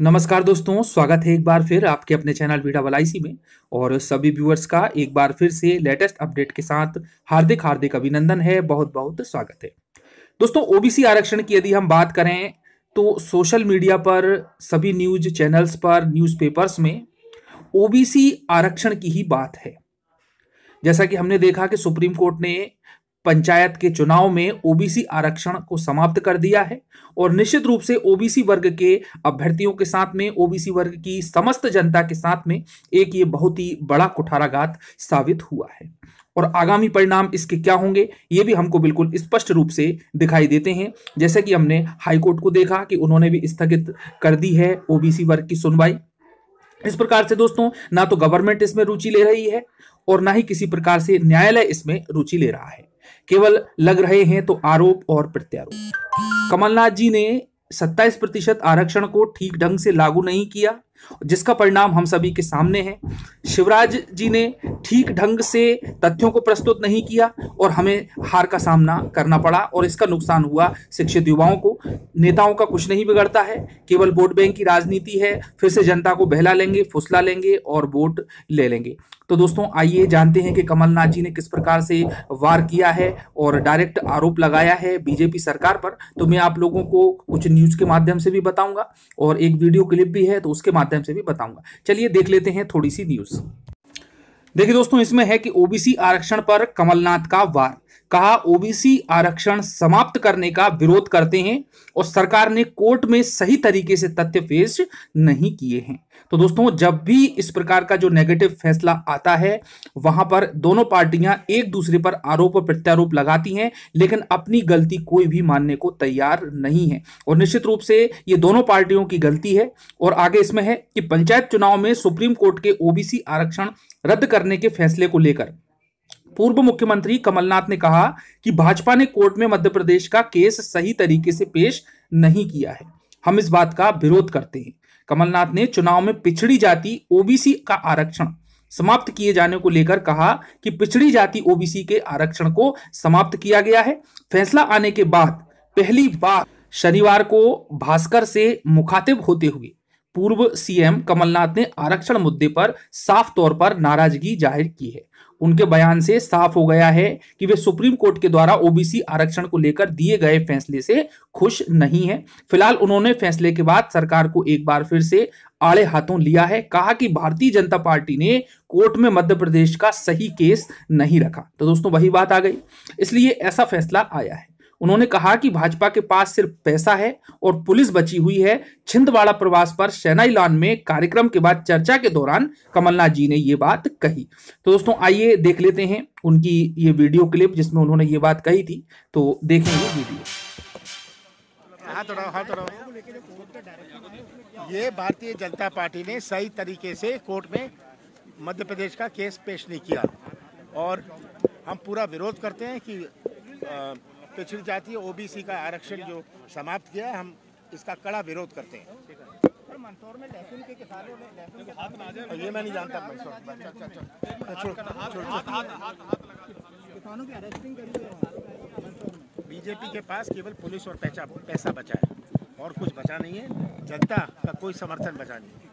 नमस्कार दोस्तों, स्वागत है एक बार फिर आपके अपने चैनल बीटा वलाइसी में। और सभी व्यूअर्स का एक बार फिर से लेटेस्ट अपडेट के साथ हार्दिक हार्दिक अभिनंदन है, बहुत बहुत स्वागत है। दोस्तों, ओबीसी आरक्षण की यदि हम बात करें तो सोशल मीडिया पर, सभी न्यूज चैनल्स पर, न्यूज़पेपर्स में ओबीसी आरक्षण की ही बात है। जैसा कि हमने देखा कि सुप्रीम कोर्ट ने पंचायत के चुनाव में ओबीसी आरक्षण को समाप्त कर दिया है और निश्चित रूप से ओबीसी वर्ग के अभ्यर्थियों के साथ में, ओबीसी वर्ग की समस्त जनता के साथ में एक ये बहुत ही बड़ा कुठाराघात साबित हुआ है। और आगामी परिणाम इसके क्या होंगे ये भी हमको बिल्कुल स्पष्ट रूप से दिखाई देते हैं। जैसे कि हमने हाईकोर्ट को देखा कि उन्होंने भी स्थगित कर दी है ओबीसी वर्ग की सुनवाई। इस प्रकार से दोस्तों, ना तो गवर्नमेंट इसमें रुचि ले रही है और ना ही किसी प्रकार से न्यायालय इसमें रुचि ले रहा है। केवल लग रहे हैं तो आरोप और प्रत्यारोप। कमलनाथ जी ने 27% आरक्षण को ठीक ढंग से लागू नहीं किया, जिसका परिणाम हम सभी के सामने है। शिवराज जी ने ठीक ढंग से तथ्यों को प्रस्तुत नहीं किया और हमें हार का सामना करना पड़ा और इसका नुकसान हुआ शिक्षित युवाओं को। नेताओं का कुछ नहीं बिगड़ता है, केवल वोट बैंक की राजनीति है। फिर से जनता को बहला लेंगे, फुसला लेंगे और वोट ले लेंगे। तो दोस्तों, आइए जानते हैं कि कमलनाथ जी ने किस प्रकार से वार किया है और डायरेक्ट आरोप लगाया है बीजेपी सरकार पर। तो मैं आप लोगों को कुछ न्यूज के माध्यम से भी बताऊंगा और एक वीडियो क्लिप भी है तो उसके माध्यम से भी बताऊंगा। चलिए देख लेते हैं थोड़ी सी न्यूज। देखिए दोस्तों, इसमें है कि ओबीसी आरक्षण पर कमलनाथ का वार। कहा, ओबीसी आरक्षण समाप्त करने का विरोध करते हैं और सरकार ने कोर्ट में सही तरीके से तथ्य पेश नहीं किए हैं। तो दोस्तों, जब भी इस प्रकार का जो नेगेटिव फैसला आता है वहां पर दोनों पार्टियां एक दूसरे पर आरोप और प्रत्यारोप लगाती हैं, लेकिन अपनी गलती कोई भी मानने को तैयार नहीं है। और निश्चित रूप से ये दोनों पार्टियों की गलती है। और आगे इसमें है कि पंचायत चुनाव में सुप्रीम कोर्ट के ओबीसी आरक्षण रद्द करने के फैसले को लेकर पूर्व मुख्यमंत्री कमलनाथ ने कहा कि भाजपा ने कोर्ट में मध्य प्रदेश का केस सही तरीके से पेश नहीं किया है। हम इस बात का विरोध करते हैं। कमलनाथ ने चुनाव में पिछड़ी जाति ओबीसी का आरक्षण समाप्त किए जाने को लेकर कहा कि पिछड़ी जाति ओबीसी के आरक्षण को समाप्त किया गया है। फैसला आने के बाद पहली बार शनिवार को भास्कर से मुखातिब होते हुए पूर्व सीएम कमलनाथ ने आरक्षण मुद्दे पर साफ तौर पर नाराजगी जाहिर की है। उनके बयान से साफ हो गया है कि वे सुप्रीम कोर्ट के द्वारा ओबीसी आरक्षण को लेकर दिए गए फैसले से खुश नहीं हैं। फिलहाल उन्होंने फैसले के बाद सरकार को एक बार फिर से आड़े हाथों लिया है। कहा कि भारतीय जनता पार्टी ने कोर्ट में मध्य प्रदेश का सही केस नहीं रखा। तो दोस्तों, वही बात आ गई, इसलिए ऐसा फैसला आया है। उन्होंने कहा कि भाजपा के पास सिर्फ पैसा है और पुलिस बची हुई है। छिंदवाड़ा प्रवास पर शहनाई-लॉन में कार्यक्रम के बाद चर्चा के दौरान कमलनाथ जी ने ये बात कही। तो दोस्तों, आइए देख लेते हैं उनकी ये वीडियो क्लिप जिसमें उन्होंने ये बात कही थी। तो देखें ये वीडियो। ये भारतीय जनता पार्टी ने सही तरीके से कोर्ट में मध्य प्रदेश का केस पेश नहीं किया और हम पूरा विरोध करते हैं कि पिछड़ी जाति ओबीसी का आरक्षण जो समाप्त किया है, हम इसका कड़ा विरोध करते हैं। मंदसौर में लहसुन के किसानों ने ये मैं नहीं जानता, किसानों की अरेस्टिंग करी है। बीजेपी के पास केवल पुलिस और पैसा बचा है और कुछ बचा नहीं है। जनता का कोई समर्थन बचा नहीं है।